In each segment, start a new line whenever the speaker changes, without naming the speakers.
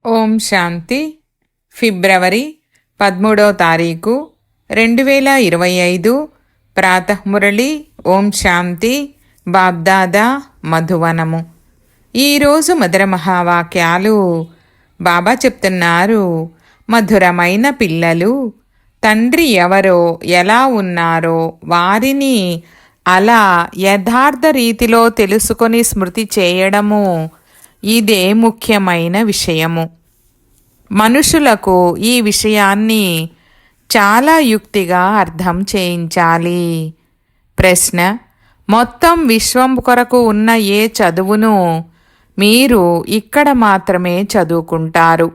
ఓం శాంతి. ఫిబ్రవరి 13వ తారీఖు 2025 ప్రాతఃమురళి. ఓం శాంతి. బాబ్దాదా మధువనము. ఈరోజు మధుర మహావాక్యాలు. బాబా చెప్తున్నారు, మధురమైన పిల్లలు, తండ్రి ఎవరో ఎలా ఉన్నారో వారిని అలా యథార్థ రీతిలో తెలుసుకొని స్మృతి చేయడము, ఇదే ముఖ్యమైన విషయము. మనుషులకు ఈ విషయాన్ని చాలా యుక్తిగా అర్థం చేయించాలి. ప్రశ్న: మొత్తం విశ్వం కొరకు ఉన్న ఏ చదువును మీరు ఇక్కడ మాత్రమే చదువుకుంటారు?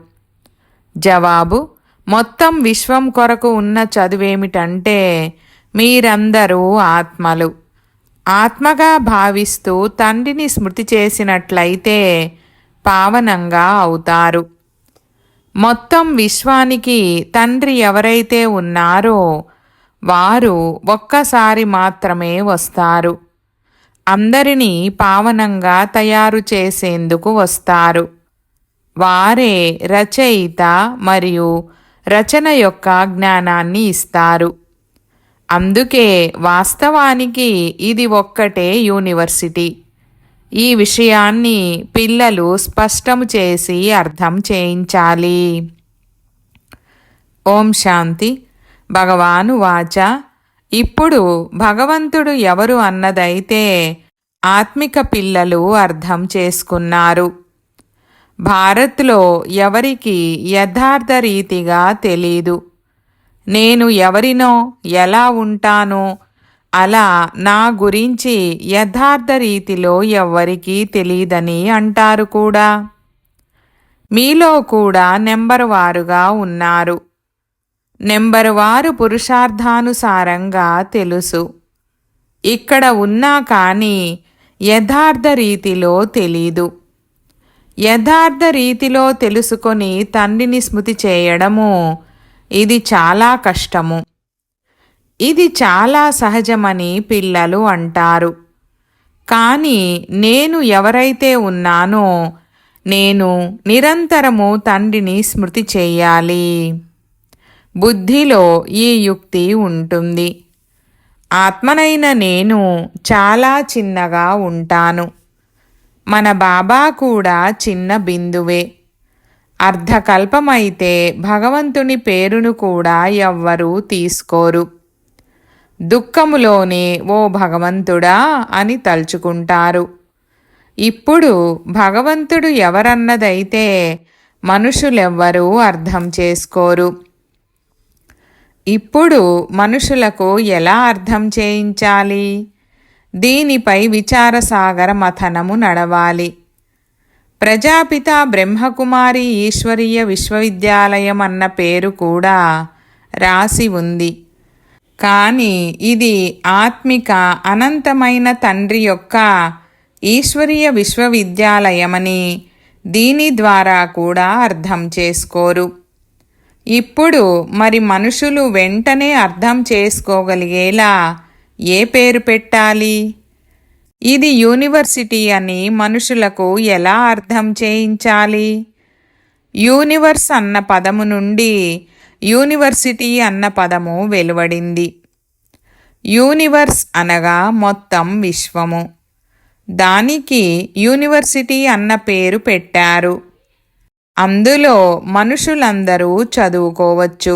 జవాబు: మొత్తం విశ్వం కొరకు ఉన్న చదువేమిటంటే, మీరందరూ ఆత్మలు. ఆత్మగా భావిస్తూ తండ్రిని స్మృతి చేసినట్లయితే పావనంగా అవుతారు. మొత్తం విశ్వానికి తండ్రి ఎవరైతే ఉన్నారో వారు ఒక్కసారి మాత్రమే వస్తారు. అందరినీ పావనంగా తయారు చేసేందుకు వస్తారు. వారే రచయిత మరియు రచన యొక్క జ్ఞానాన్ని ఇస్తారు. అందుకే వాస్తవానికి ఇది ఒక్కటే యూనివర్సిటీ. ఈ విషయాన్ని పిల్లలు స్పష్టం చేసి అర్థం చేయించాలి. ఓం శాంతి. భగవాను వాచ. ఇప్పుడు భగవంతుడు ఎవరు అన్నదైతే ఆత్మిక పిల్లలు అర్థం చేసుకున్నారు. భారత్లో ఎవరికి యథార్థ రీతిగా తెలీదు. నేను ఎవరినో, ఎలా ఉంటానో అలా నా గురించి యథార్థ రీతిలో ఎవ్వరికీ తెలీదని అంటారు కూడా. మీలో కూడా నెంబరు వారుగా ఉన్నారు. నెంబరు వారు పురుషార్థానుసారంగా తెలుసు. ఇక్కడ ఉన్నా కానీ యథార్థ రీతిలో తెలీదు. యథార్థ రీతిలో తెలుసుకొని తండ్రిని స్మృతి చేయడము, ఇది చాలా కష్టము. ఇది చాలా సహజమని పిల్లలు అంటారు. కానీ నేను ఎవరైతే ఉన్నానో నేను నిరంతరము తండ్రిని స్మృతి చేయాలి. బుద్ధిలో ఈ యుక్తి ఉంటుంది. ఆత్మనైన నేను చాలా చిన్నగా ఉంటాను. మన బాబా కూడా చిన్న బిందువే. అర్ధకల్పమైతే భగవంతుని పేరును కూడా ఎవ్వరూ తీసుకోరు. దుఃఖములోనే ఓ భగవంతుడా అని తలుచుకుంటారు. ఇప్పుడు భగవంతుడు ఎవరన్నదైతే మనుషులెవ్వరూ అర్థం చేసుకోరు. ఇప్పుడు మనుషులకు ఎలా అర్థం చేయించాలి? దీనిపై విచారసాగర మథనము నడవాలి. ప్రజాపిత బ్రహ్మకుమారి ఈశ్వరీయ విశ్వవిద్యాలయం అన్న పేరు కూడా రాసి ఉంది. కానీ ఇది ఆత్మిక అనంతమైన తండ్రి యొక్క ఈశ్వరీయ విశ్వవిద్యాలయమని దీని ద్వారా కూడా అర్థం చేసుకోరు. ఇప్పుడు మరి మనుషులు వెంటనే అర్థం చేసుకోగలిగేలా ఏ పేరు పెట్టాలి? ఇది యూనివర్సిటీ అని మనుషులకు ఎలా అర్థం చేయించాలి? యూనివర్స్ అన్న పదము నుండి యూనివర్సిటీ అన్న పదము వెలువడింది. యూనివర్స్ అనగా మొత్తం విశ్వము. దానికి యూనివర్సిటీ అన్న పేరు పెట్టారు. అందులో మనుషులందరూ చదువుకోవచ్చు.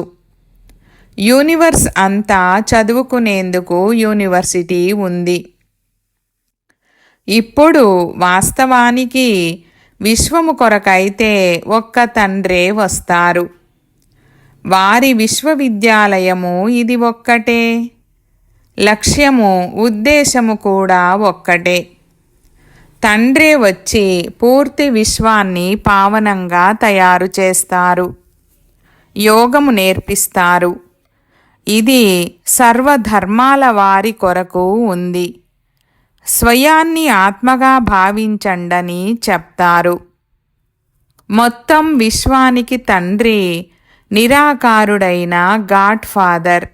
యూనివర్స్ అంతా చదువుకునేందుకు యూనివర్సిటీ ఉంది. ఇప్పుడు వాస్తవానికి విశ్వము కొరకైతే ఒక్క తండ్రే వస్తారు. వారి విశ్వవిద్యాలయము ఇది ఒక్కటే. లక్ష్యము, ఉద్దేశము కూడా ఒక్కటే. తండ్రే వచ్చి పూర్తి విశ్వాన్ని పావనంగా తయారు చేస్తారు. యోగము నేర్పిస్తారు. ఇది సర్వధర్మాల వారి కొరకు ఉంది. స్వయాన్ని ఆత్మగా భావించండని చెప్తారు. మొత్తం విశ్వానికి తండ్రి నిరాకారుడైన గాడ్ ఫాదర్.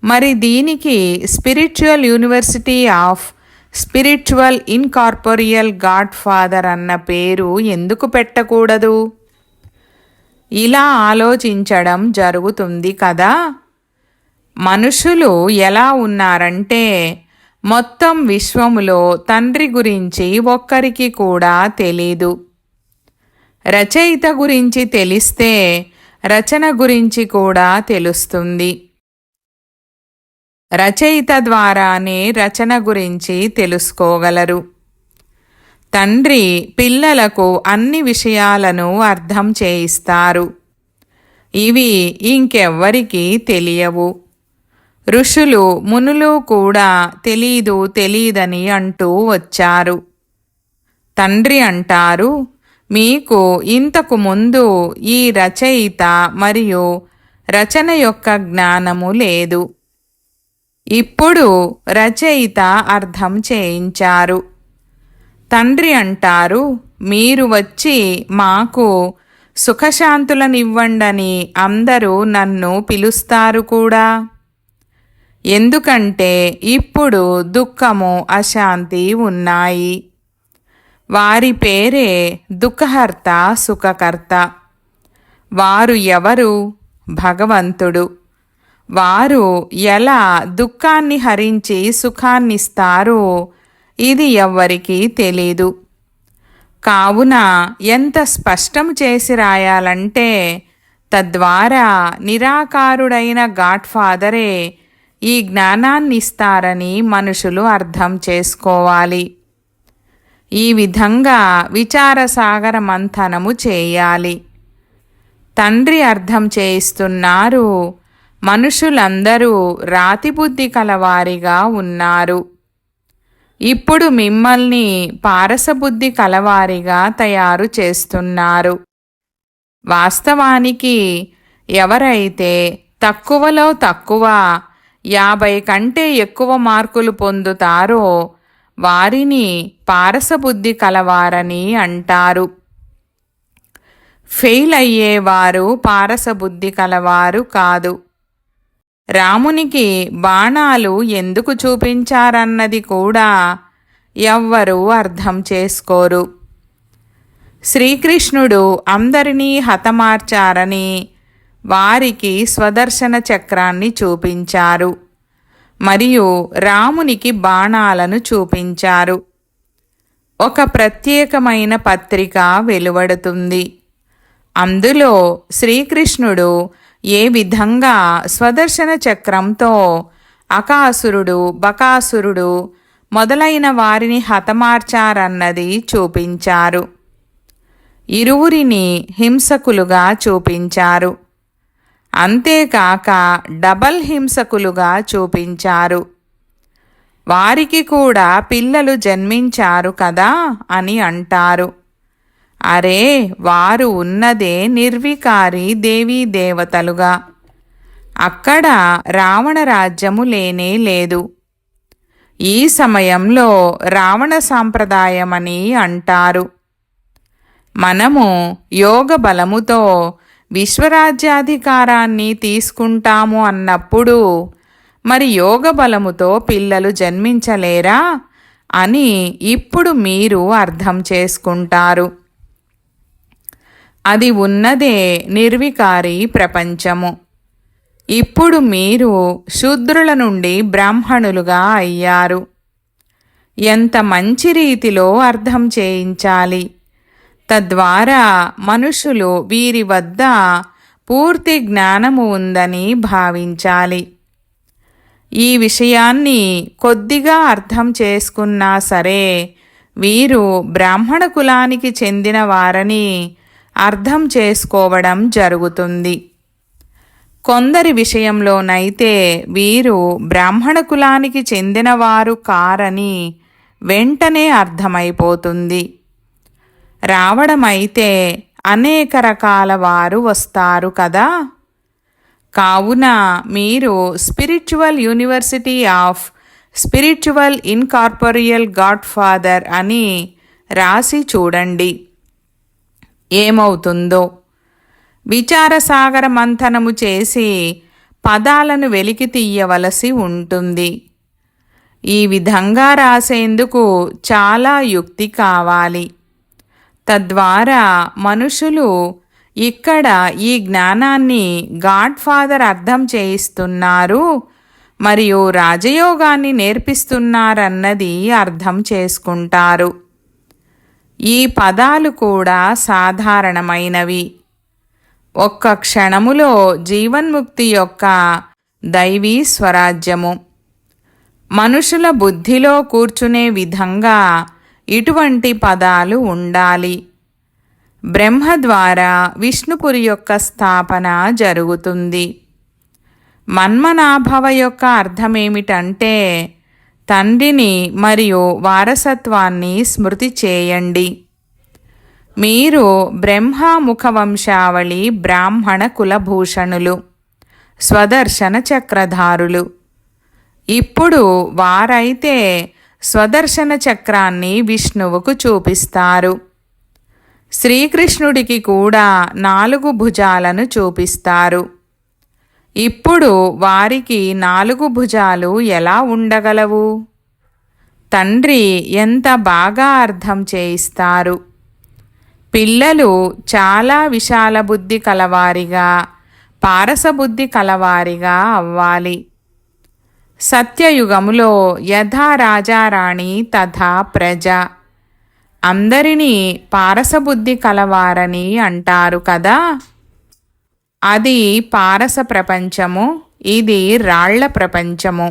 మరి దీనికి spiritual university of spiritual incorporeal god father అన్న పేరు ఎందుకు పెట్టకూడదు? ఇలా ఆలోచించడం జరుగుతుంది కదా. మనుషులు ఎలా ఉన్నారంటే మొత్తం విశ్వములో తండ్రి గురించి ఒక్కరికి కూడా తెలీదు. రచయిత గురించి తెలిస్తే రచన గురించి కూడా తెలుస్తుంది. రచయిత ద్వారానే రచన గురించి తెలుసుకోగలరు. తండ్రి పిల్లలకు అన్ని విషయాలను అర్థం చేయిస్తారు. ఇవి ఇంకెవ్వరికీ తెలియవు. ఋషులు మునులు కూడా తెలీదని అంటూ వచ్చారు. తండ్రి అంటారు, మీకు ఇంతకు ముందు ఈ రచయిత మరియు రచన యొక్క జ్ఞానము లేదు. ఇప్పుడు రచయిత అర్థం చేయించారు. తండ్రి అంటారు, మీరు వచ్చి మాకు సుఖశాంతులనివ్వండని అందరూ నన్ను పిలుస్తారు కూడా. ఎందుకంటే ఇప్పుడు దుఃఖము, అశాంతి ఉన్నాయి. వారి పేరే దుఃఖహర్త, సుఖకర్త. వారు ఎవరు? భగవంతుడు. వారు ఎలా దుఃఖాన్ని హరించి సుఖాన్నిస్తారో ఇది ఎవ్వరికీ తెలీదు. కావున ఎంత స్పష్టం చేసి రాయాలంటే తద్వారా నిరాకారుడైన గాడ్ ఫాదరే ఈ జ్ఞానాన్నిస్తారని మనుషులు అర్థం చేసుకోవాలి. ఈ విధంగా విచారసాగర మంథనము చేయాలి. తండ్రి అర్థం చేయిస్తున్నారు, మనుషులందరూ రాతిబుద్ధి కలవారిగా ఉన్నారు. ఇప్పుడు మిమ్మల్ని పారసబుద్ధి కలవారిగా తయారు చేస్తున్నారు. వాస్తవానికి ఎవరైతే తక్కువలో తక్కువ 50 కంటే ఎక్కువ మార్కులు పొందుతారో వారిని పారసబుద్ధి కలవారని అంటారు. ఫెయిల్ అయ్యేవారు పారసబుద్ధి కలవారు కాదు. రామునికి బాణాలు ఎందుకు చూపించారన్నది కూడా ఎవ్వరూ అర్థం చేసుకోరు. శ్రీకృష్ణుడు అందరినీ హతమార్చారని వారికి స్వదర్శన చక్రాన్ని చూపించారు మరియు రామునికి బాణాలను చూపించారు. ఒక ప్రత్యేకమైన పత్రిక వెలువడుతుంది. అందులో శ్రీకృష్ణుడు ఏ విధంగా స్వదర్శన చక్రంతో అకాసురుడు, బకాసురుడు మొదలైన వారిని హతమార్చారన్నది చూపించారు. ఇరువురిని హింసకులుగా చూపించారు. అంతేకాక డబల్ హింసకులుగా చూపించారు. వారికి కూడా పిల్లలు జన్మించారు కదా అని అంటారు. అరే, వారు ఉన్నదే నిర్వికారి దేవీ దేవతలుగా. అక్కడ రావణ రాజ్యము లేనే లేదు. ఈ సమయంలో రావణ సాంప్రదాయమని అంటారు. మనము యోగ బలముతో విశ్వరాజ్యాధికారాన్ని తీసుకుంటాము అన్నప్పుడు మరి యోగ బలముతో పిల్లలు జన్మించలేరా అని ఇప్పుడు మీరు అర్థం చేసుకుంటారు. అది ఉన్నదే నిర్వికారి ప్రపంచము. ఇప్పుడు మీరు శూద్రుల నుండి బ్రాహ్మణులుగా అయ్యారు. ఎంత మంచి రీతిలో అర్థం చేయించాలి. తద్వారా మనుషులు వీరి వద్ద పూర్తి జ్ఞానము ఉందని భావించాలి. ఈ విషయాన్ని కొద్దిగా అర్థం చేసుకున్నా సరే వీరు బ్రాహ్మణ కులానికి చెందిన వారని అర్థం చేసుకోవడం జరుగుతుంది. కొందరి విషయంలోనైతే వీరు బ్రాహ్మణ కులానికి చెందినవారు కారని వెంటనే అర్థమైపోతుంది. రావడమైతే అనేక రకాల వారు వస్తారు కదా. కావున మీరు spiritual university of spiritual incorporeal god father అని రాసి చూడండి, ఏమవుతుందో. విచారసాగర మంథనము చేసి పదాలను వెలికి తీయవలసి ఉంటుంది. ఈ విధంగా రాసేందుకు చాలా యుక్తి కావాలి. తద్వారా మనుషులు ఇక్కడ ఈ జ్ఞానాన్ని గాడ్ ఫాదర్ అర్థం చేయిస్తున్నారు మరియు రాజయోగాన్ని నేర్పిస్తున్నారన్నది అర్థం చేసుకుంటారు. ఈ పదాలు కూడా సాధారణమైనవి. ఒక్క క్షణములో జీవన్ముక్తి యొక్క దైవీ స్వరాజ్యము. మనుషుల బుద్ధిలో కూర్చునే విధంగా ఇటువంటి పదాలు ఉండాలి. బ్రహ్మ ద్వారా విష్ణుపురి యొక్క స్థాపన జరుగుతుంది. మన్మనాభవ యొక్క అర్థమేమిటంటే తండ్రిని మరియు వారసత్వాన్ని స్మృతి చేయండి. మీరు బ్రహ్మముఖ వంశావళి బ్రాహ్మణ కులభూషణులు, స్వదర్శన చక్రధారులు. ఇప్పుడు వారైతే స్వదర్శన చక్రాన్ని విష్ణువుకు చూపిస్తారు. శ్రీకృష్ణుడికి కూడా 4 భుజాలను చూపిస్తారు. ఇప్పుడు వారికి 4 భుజాలు ఎలా ఉండగలవు? తండ్రి ఎంత బాగా అర్థం చేయిస్తారు. పిల్లలు చాలా విశాల బుద్ధి కలవారిగా, పారసబుద్ధి కలవారిగా అవ్వాలి. సత్యయుగములో యథా రాజారాణి తథా ప్రజ. అందరినీ పారసబుద్ధి కలవారని అంటారు కదా. అది పారస ప్రపంచము, ఇది రాళ్ల ప్రపంచము.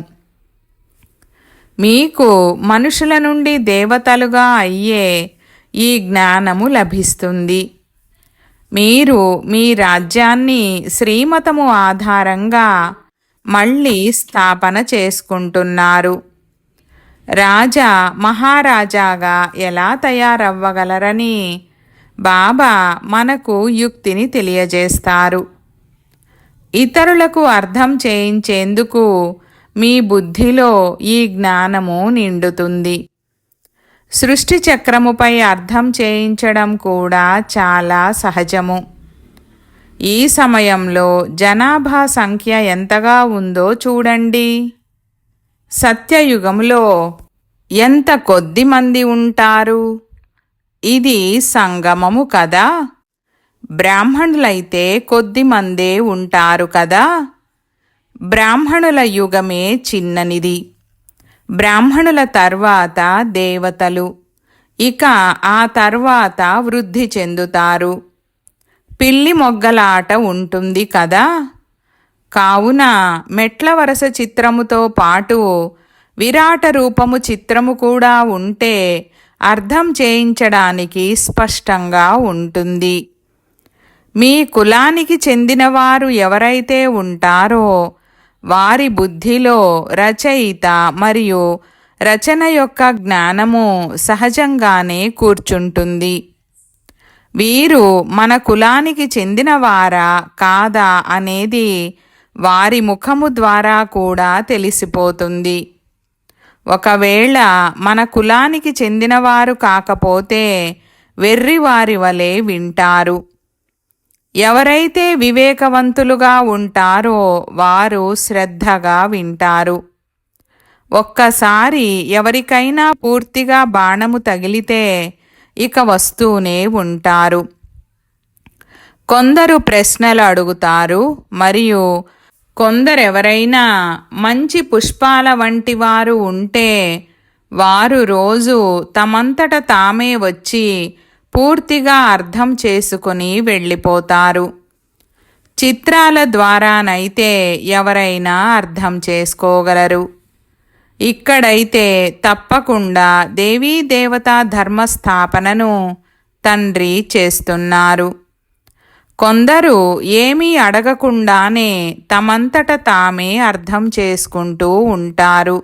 మీకు మనుషుల నుండి దేవతలుగా అయ్యే ఈ జ్ఞానము లభిస్తుంది. మీరు మీ రాజ్యాన్ని శ్రీమతము ఆధారంగా మళ్ళీ స్థాపన చేసుకుంటున్నారు. రాజా మహారాజాగా ఎలా తయారవ్వగలరని బాబా మనకు యుక్తిని తెలియజేస్తారు. ఇతరులకు అర్థం చేయించేందుకు మీ బుద్ధిలో ఈ జ్ఞానము నిండుతుంది. సృష్టి చక్రముపై అర్థం చేయించడం కూడా చాలా సహజము. ఈ సమయంలో జనాభా సంఖ్య ఎంతగా ఉందో చూడండి. సత్యయుగంలో ఎంత కొద్ది మంది ఉంటారు? ఇది సంగమము కదా. బ్రాహ్మణులైతే కొద్ది మందే ఉంటారు కదా. బ్రాహ్మణుల యుగమే చిన్ననిది. బ్రాహ్మణుల తర్వాత దేవతలు, ఇక ఆ తర్వాత వృద్ధి చెందుతారు. పిల్లి మొగ్గల ఆట ఉంటుంది కదా. కావున మెట్ల వరస చిత్రముతో పాటు విరాట రూపము చిత్రము కూడా ఉంటే అర్థం చేయించడానికి స్పష్టంగా ఉంటుంది. మీ కులానికి చెందినవారు ఎవరైతే ఉంటారో వారి బుద్ధిలో రచయిత మరియు రచన యొక్క జ్ఞానము సహజంగానే కూర్చుంటుంది. వీరు మన కులానికి చెందినవారా కాదా అనేది వారి ముఖము ద్వారా కూడా తెలిసిపోతుంది. ఒకవేళ మన కులానికి చెందినవారు కాకపోతే వెర్రివారి వలె వింటారు. ఎవరైతే వివేకవంతులుగా ఉంటారో వారు శ్రద్ధగా వింటారు. ఒక్కసారి ఎవరికైనా పూర్తిగా బాణము తగిలితే ఇక వస్తూనే ఉంటారు. కొందరు ప్రశ్నలు అడుగుతారు మరియు కొందరెవరైనా మంచి పుష్పాల వంటి వారు ఉంటే వారు రోజు తమంతట తామే వచ్చి పూర్తిగా అర్థం చేసుకుని వెళ్ళిపోతారు. చిత్రాల ద్వారానైతే ఎవరైనా అర్థం చేసుకోగలరు. ఇక్కడైతే తప్పకుండా దేవీ దేవతా ధర్మస్థాపనను తండ్రి చేస్తున్నారు. కొందరు ఏమీ అడగకుండానే తమంతట తామే అర్థం చేసుకుంటూ ఉంటారు.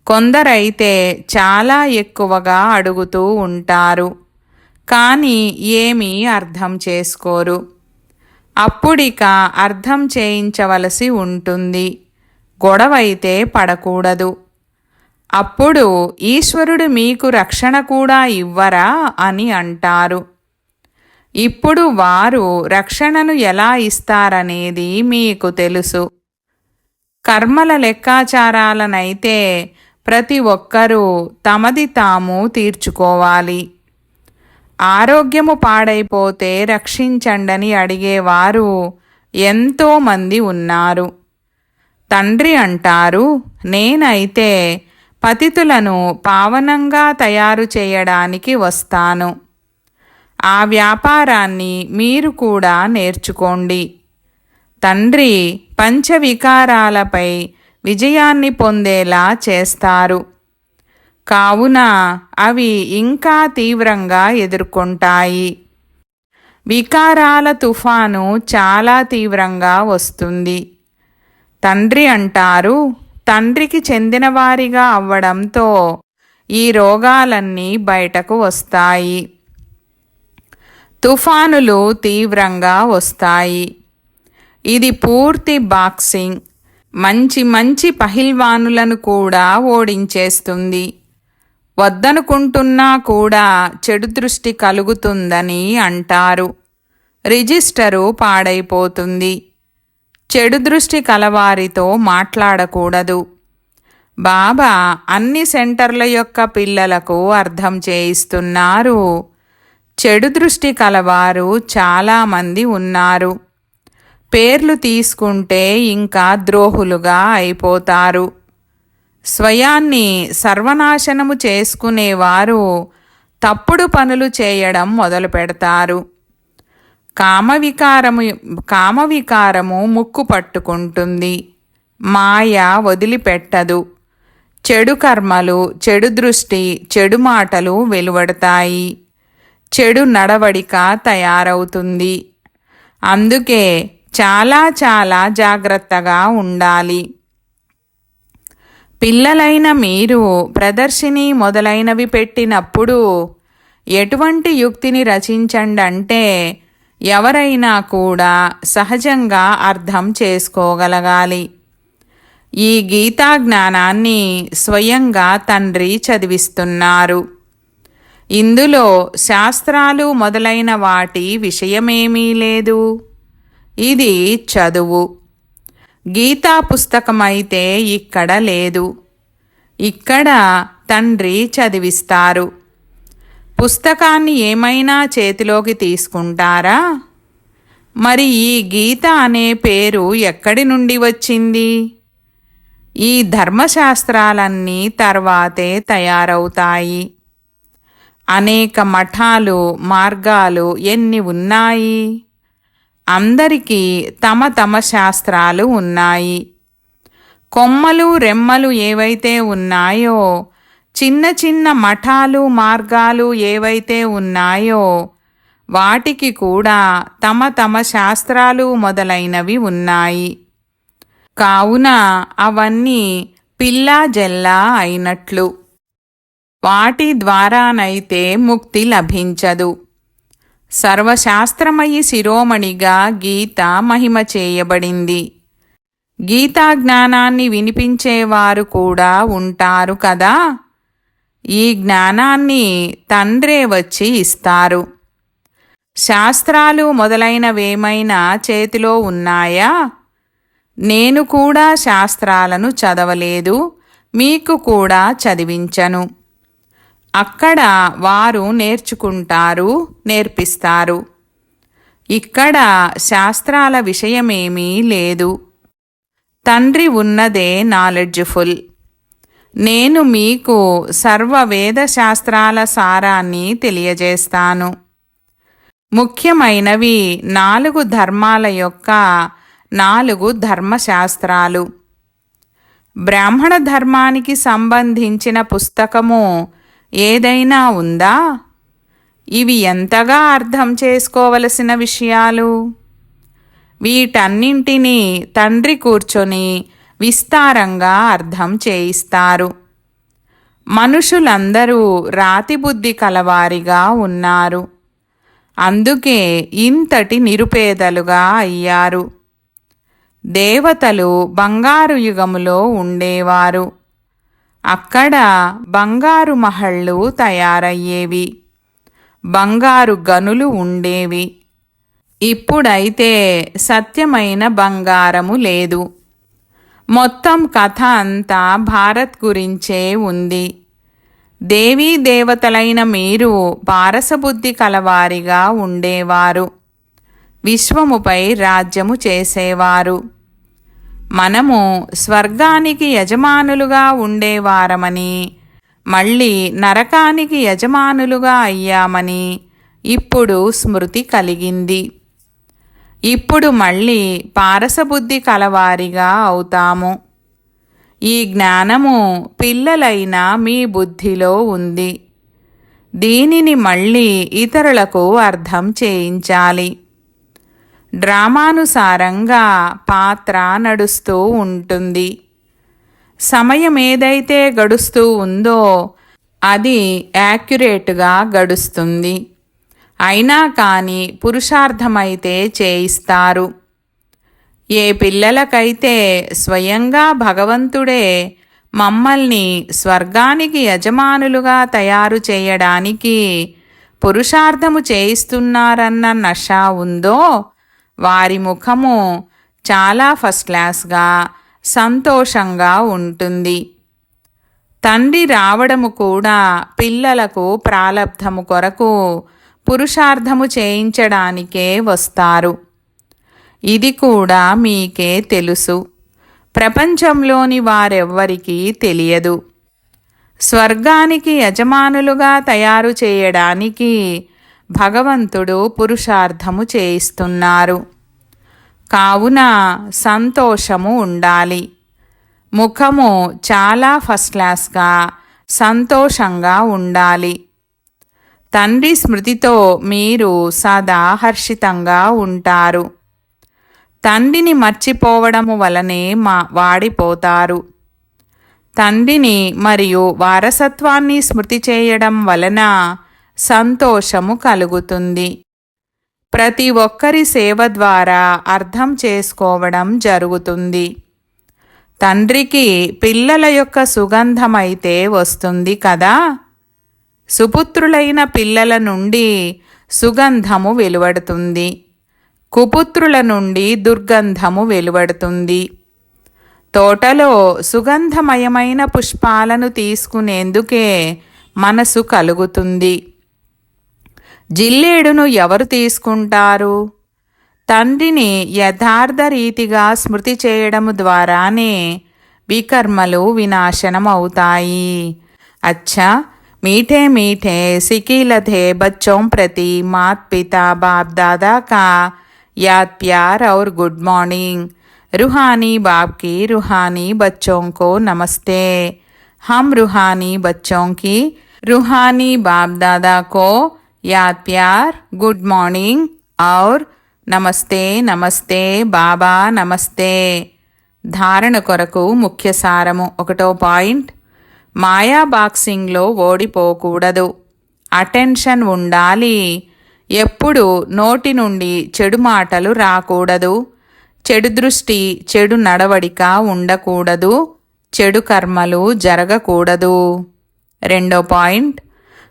కొందరైతే చాలా ఎక్కువగా అడుగుతూ ఉంటారు, కానీ ఏమీ అర్థం చేసుకోరు. అప్పుడిక అర్థం చేయించవలసి ఉంటుంది. గొడవైతే పడకూడదు. అప్పుడు ఈశ్వరుడు మీకు రక్షణ కూడా ఇవ్వరా అని అంటారు. ఇప్పుడు వారు రక్షణను ఎలా ఇస్తారనేది మీకు తెలుసు. కర్మల లెక్కాచారాలనైతే ప్రతి ఒక్కరూ తమది తాము తీర్చుకోవాలి. ఆరోగ్యము పాడైపోతే రక్షించండని అడిగేవారు ఎంతోమంది ఉన్నారు. తండ్రి అంటారు, నేనైతే పతితులను పావనంగా తయారు చేయడానికి వస్తాను. ఆ వ్యాపారాన్ని మీరు కూడా నేర్చుకోండి. తండ్రి పంచవికారాలపై విజయాన్ని పొందేలా చేస్తారు. కావున అవి ఇంకా తీవ్రంగా ఎదుర్కొంటాయి. వికారాల తుఫాను చాలా తీవ్రంగా వస్తుంది. తండ్రి అంటారు, తండ్రికి చెందినవారిగా అవ్వడంతో ఈ రోగాలన్నీ బయటకు వస్తాయి. తుఫానులు తీవ్రంగా వస్తాయి. ఇది పూర్తి బాక్సింగ్. మంచి మంచి పహిల్వానులను కూడా ఓడించేస్తుంది. వద్దనుకుంటున్నా కూడా చెడు దృష్టి కలుగుతుందని అంటారు. రిజిస్టరు పాడైపోతుంది. చెడు దృష్టి కలవారితో మాట్లాడకూడదు. బాబా అన్ని సెంటర్ల యొక్క పిల్లలకు అర్థం చేయిస్తున్నారు. చెడు దృష్టి కలవారు చాలామంది ఉన్నారు. పేర్లు తీసుకుంటే ఇంకా ద్రోహులుగా అయిపోతారు. స్వయాన్ని సర్వనాశనము చేసుకునేవారు తప్పుడు పనులు చేయడం మొదలు పెడతారు. కామవికారము ముక్కు పట్టుకుంటుంది. మాయ వదిలిపెట్టదు. చెడు కర్మలు, చెడు దృష్టి, చెడు మాటలు వెలువడతాయి. చెడు నడవడిక తయారవుతుంది. అందుకే చాలా చాలా జాగ్రత్తగా ఉండాలి. పిల్లలైన మీరు ప్రదర్శిని మొదలైనవి పెట్టినప్పుడు ఎటువంటి యుక్తిని రచించండి అంటే ఎవరైనా కూడా సహజంగా అర్థం చేసుకోగలగాలి. ఈ గీతా జ్ఞానాన్ని స్వయంగా తండ్రి చదివిస్తున్నారు. ఇందులో శాస్త్రాలు మొదలైన వాటి విషయమేమీ లేదు. ఇది చదువు. గీతా పుస్తకమైతే ఇక్కడ లేదు. ఇక్కడ తండ్రి చదివిస్తారు. పుస్తకాన్ని ఏమైనా చేతిలోకి తీసుకుంటారా? మరి ఈ గీత అనే పేరు ఎక్కడి నుండి వచ్చింది? ఈ ధర్మశాస్త్రాలన్నీ తర్వాతే తయారవుతాయి. అనేక మఠాలు, మార్గాలు ఎన్ని ఉన్నాయి? అందరికీ తమ తమ శాస్త్రాలు ఉన్నాయి. కొమ్మలు రెమ్మలు ఏవైతే ఉన్నాయో, చిన్న చిన్న మఠాలు మార్గాలు ఏవైతే ఉన్నాయో వాటికి కూడా తమ తమ శాస్త్రాలు మొదలైనవి ఉన్నాయి. కావున అవన్నీ పిల్లా జల్లా అయినట్లు. వాటి ద్వారానైతే ముక్తి లభించదు. సర్వశాస్త్రమయి శిరోమణిగా గీత మహిమ చేయబడింది. గీతా జ్ఞానాన్ని వినిపించేవారు కూడా ఉంటారు కదా. ఈ జ్ఞానాన్ని తండ్రే వచ్చి ఇస్తారు. శాస్త్రాలు మొదలైనవేమైనా చేతిలో ఉన్నాయా? నేను కూడా శాస్త్రాలను చదవలేదు, మీకు కూడా చదివించను. అక్కడ వారు నేర్చుకుంటారు, నేర్పిస్తారు. ఇక్కడ శాస్త్రాల విషయమేమీ లేదు. తండ్రి ఉన్నదే నాలెడ్జ్ఫుల్. నేను మీకు సర్వ వేద శాస్త్రాల సారాన్ని తెలియజేస్తాను. ముఖ్యమైనవి 4 ధర్మాల యొక్క 4 ధర్మశాస్త్రాలు. బ్రాహ్మణ ధర్మానికి సంబంధించిన పుస్తకము ఏదైనా ఉందా? ఇవి ఎంతగా అర్థం చేసుకోవలసిన విషయాలు. వీటన్నింటినీ తండ్రి కూర్చొని విస్తారంగా అర్థం చేయిస్తారు. మనుషులందరూ రాతి బుద్ధి కలవారిగా ఉన్నారు. అందుకే ఇంతటి నిరుపేదలుగా అయ్యారు. దేవతలు బంగారు యుగములో ఉండేవారు. అక్కడ బంగారు మహళ్ళు తయారయ్యేవి, బంగారు గనులు ఉండేవి. ఇప్పుడైతే సత్యమైన బంగారము లేదు. మొత్తం కథ అంతా భారత్ గురించే ఉంది. దేవీ దేవతలైన మీరు పారసబుద్ధి కలవారిగా ఉండేవారు. విశ్వముపై రాజ్యము చేసేవారు. మనము స్వర్గానికి యజమానులుగా ఉండేవారమని, మళ్ళీ నరకానికి యజమానులుగా అయ్యామని ఇప్పుడు స్మృతి కలిగింది. ఇప్పుడు మళ్ళీ పారసబుద్ధి కలవారిగా అవుతాము. ఈ జ్ఞానము పిల్లలైన మీ బుద్ధిలో ఉంది. దీనిని మళ్ళీ ఇతరులకు అర్థం చేయించాలి. డ్రామానుసారంగా పాత్ర నడుస్తూ ఉంటుంది. సమయం ఏదైతే గడుస్తూ ఉందో అది యాక్యురేట్గా గడుస్తుంది. అయినా కానీ పురుషార్థమైతే చేయిస్తారు. ఏ పిల్లలకైతే స్వయంగా భగవంతుడే మమ్మల్ని స్వర్గానికి యజమానులుగా తయారు చేయడానికి పురుషార్థము చేయిస్తున్నారన్న నష ఉందో వారి ముఖము చాలా ఫస్ట్ క్లాస్గా సంతోషంగా ఉంటుంది. తండ్రి రావడము కూడా పిల్లలకు ప్రాలబ్ధము కొరకు పురుషార్థము చేయించడానికే వస్తారు. ఇది కూడా మీకే తెలుసు. ప్రపంచంలోని వారెవ్వరికీ తెలియదు. స్వర్గానికి యజమానులుగా తయారు చేయడానికి భగవంతుడు పురుషార్థము చేయిస్తున్నారు. కావున సంతోషము ఉండాలి. ముఖము చాలా ఫస్ట్ క్లాస్గా సంతోషంగా ఉండాలి. తండ్రి స్మృతితో మీరు సదా హర్షితంగా ఉంటారు. తండ్రిని మర్చిపోవడము వలనే వాడిపోతారు. తండ్రిని మరియు వారసత్వాన్ని స్మృతి చేయడం వలన సంతోషము కలుగుతుంది. ప్రతి ఒక్కరి సేవ ద్వారా అర్థం చేసుకోవడం జరుగుతుంది. తండ్రికి పిల్లల యొక్క సుగంధమైతే వస్తుంది కదా. సుపుత్రులైన పిల్లల నుండి సుగంధము వెలువడుతుంది. కుపుత్రుల నుండి దుర్గంధము వెలువడుతుంది. తోటలో సుగంధమయమైన పుష్పాలను తీసుకునేందుకే మనసు కలుగుతుంది. జిల్లేడును ఎవరు తీసుకుంటారు? తండ్రిని యథార్థ రీతిగా స్మృతి చేయడము ద్వారానే వికర్మలు వినాశనం అవుతాయి. అచ్చా, मीठे मीठे सिकीलते बच्चों प्रति मात पिता बाप दादा का याद प्यार और गुड मॉर्निंग. रूहानी बाप की रूहानी बच्चों को नमस्ते. हम रूहानी बच्चों की रूहानी बाप दादा को याद प्यार गुड मॉर्निंग और నమస్తే నమస్తే బాబా నమస్తే. ధారణ కొరకు ముఖ్య సారము. 1వ పాయింట్, మాయా బాక్సింగ్లో ఓడిపోకూడదు. అటెన్షన్ ఉండాలి. ఎప్పుడు నోటి నుండి చెడు మాటలు రాకూడదు. చెడు దృష్టి, చెడు నడవడిక ఉండకూడదు. చెడు కర్మలు జరగకూడదు. 2వ పాయింట్,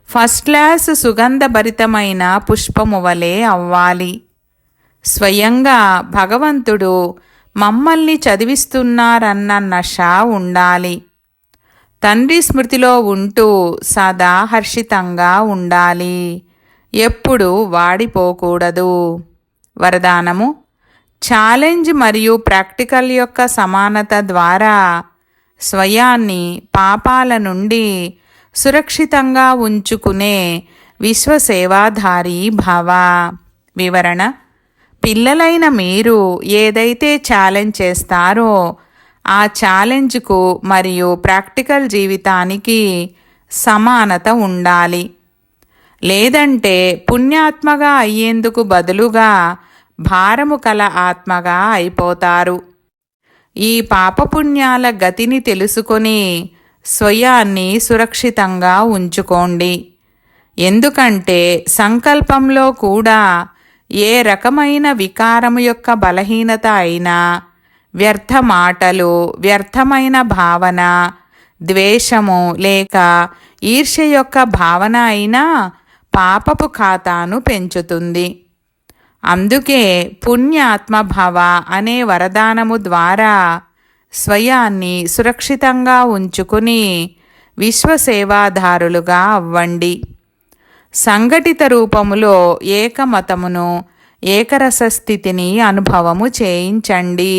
ఫస్ట్ క్లాస్ సుగంధభరితమైన పుష్పము వలె అవ్వాలి. స్వయంగా భగవంతుడు మమ్మల్ని చదివిస్తున్నారన్న నష ఉండాలి. తండ్రి స్మృతిలో ఉంటూ సదా హర్షితంగా ఉండాలి. ఎప్పుడు వాడిపోకూడదు. వరదానము: ఛాలెంజ్ మరియు ప్రాక్టికల్ యొక్క సమానత ద్వారా స్వయాన్ని పాపాల నుండి సురక్షితంగా ఉంచుకునే విశ్వసేవాధారి భవ. వివరణ: పిల్లలైన మీరు ఏదైతే ఛాలెంజ్ చేస్తారో ఆ ఛాలెంజ్కు మరియు ప్రాక్టికల్ జీవితానికి సమానత ఉండాలి. లేదంటే పుణ్యాత్మగా అయ్యేందుకు బదులుగా భారము కల ఆత్మగా అయిపోతారు. ఈ పాపపుణ్యాల గతిని తెలుసుకొని స్వయాన్ని సురక్షితంగా ఉంచుకోండి. ఎందుకంటే సంకల్పంలో కూడా ఏ రకమైన వికారము యొక్క బలహీనత అయినా, వ్యర్థ మాటలు, వ్యర్థమైన భావన, ద్వేషము లేక ఈర్ష్య యొక్క భావన అయినా పాపపు ఖాతాను పెంచుతుంది. అందుకే పుణ్యాత్మభవ అనే వరదానము ద్వారా స్వయాన్ని సురక్షితంగా ఉంచుకుని విశ్వసేవాదారులుగా అవ్వండి. సంఘటిత రూపములో ఏకమతమును, ఏకరసస్థితిని అనుభవము చేయించండి.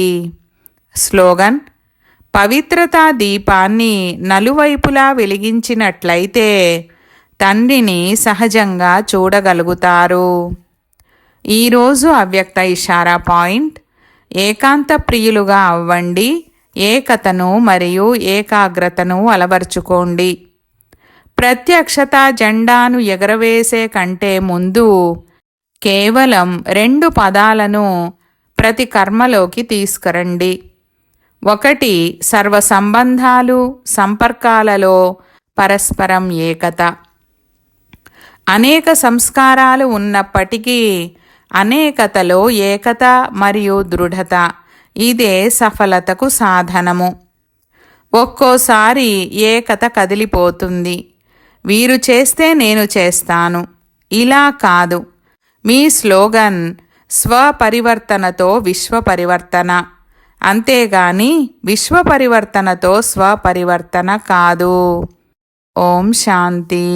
స్లోగన్: పవిత్రతా దీపాన్ని నలువైపులా వెలిగించినట్లయితే తండ్రిని సహజంగా చూడగలుగుతారు. ఈరోజు అవ్యక్త ఇషారా పాయింట్: ఏకాంత ప్రియులుగా అవ్వండి. ఏకతను మరియు ఏకాగ్రతను అలవర్చుకోండి. ప్రత్యక్షత జెండాను ఎగరవేసే కంటే ముందు కేవలం 2 పదాలను ప్రతి కర్మలోకి తీసుకురండి. 1. సర్వ సంబంధాలు, సంపర్కాలలో పరస్పరం ఏకత. అనేక సంస్కారాలు ఉన్నప్పటికీ అనేకతలో ఏకత మరియు దృఢత, ఇదే సఫలతకు సాధనము. ఒక్కోసారి ఏకత కదిలిపోతుంది. వీరు చేస్తే నేను చేస్తాను, ఇలా కాదు. మీ స్లోగన్ స్వపరివర్తనతో విశ్వపరివర్తన, అంతేగాని విశ్వపరివర్తనతో స్వపరివర్తన కాదు. ఓం శాంతి.